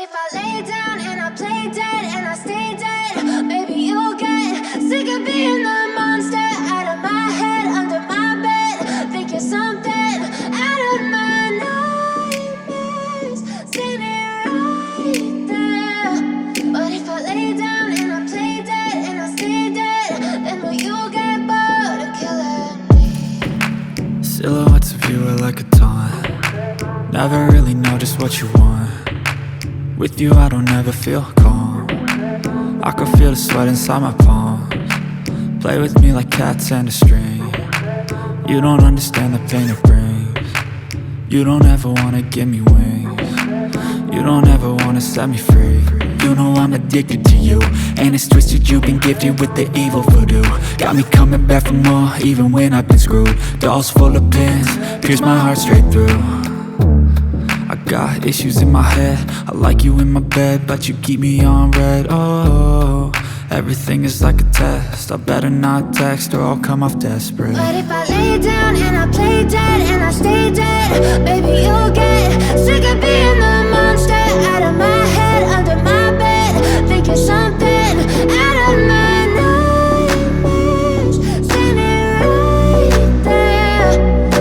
if I lay down and I play dead and I stay dead, maybe you'll get sick of being the monster out of my head, under my bed. Think you're something out of my nightmares, standing right there. But if I lay down and I play dead and I stay dead, then will you get bored of killing me? Silhouettes of you are like a taunt. Never really know just what you want. With you I don't ever feel calm. I can feel the sweat inside my palms. Play with me like cats and a string. You don't understand the pain it brings. You don't ever wanna give me wings. You don't ever wanna set me free. You know I'm addicted to you, and it's twisted, you've been gifted with the evil voodoo. Got me coming back for more, even when I've been screwed. Dolls full of pins, pierce my heart straight through. I got issues in my head, I like you in my bed, but you keep me on red. Oh, everything is like a test, I better not text or I'll come off desperate. But if I lay down and I play dead and I stay dead, baby you'll get sick of being the monster out of my head, under my bed. Think you're something out of my nightmares, standing right there.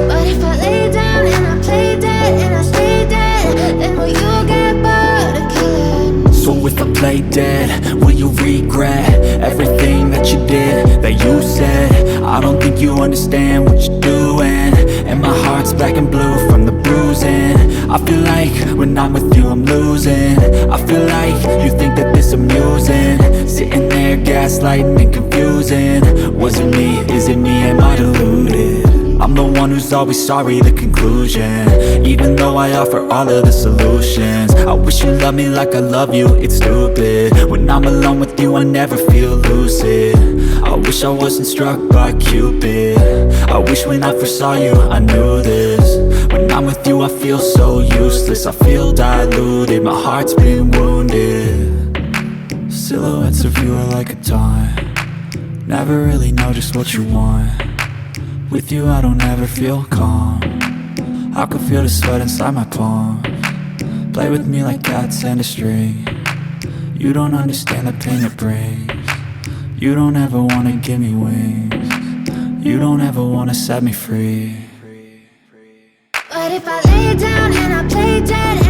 But if I lay down and I play dead and I stay dead, then will you get bored of killing me? So if I play dead, will you regret everything that you did, that you said? I don't think you understand what you're doing, and my heart's black and blue from the bruising. I feel like when I'm with you I'm losing. I feel like you think that this amusing, sitting there gaslighting and confusing. Was it me? Is it me? Am I deluded? I'm the one who's always sorry, the conclusion. Even though I offer all of the solutions, I wish you loved me like I love you, it's stupid. When I'm alone with you I never feel lucid. I wish I wasn't struck by Cupid. I wish when I first saw you I knew this. When I'm with you I feel so useless, I feel diluted, my heart's been wounded. Silhouettes of you are like a taunt. Never really know just what you want. With you I don't ever feel calm. I can feel the sweat inside my palms. Play with me like cats and a string. You don't understand the pain it brings. You don't ever wanna give me wings. You don't ever wanna set me free. But if I lay down and I play dead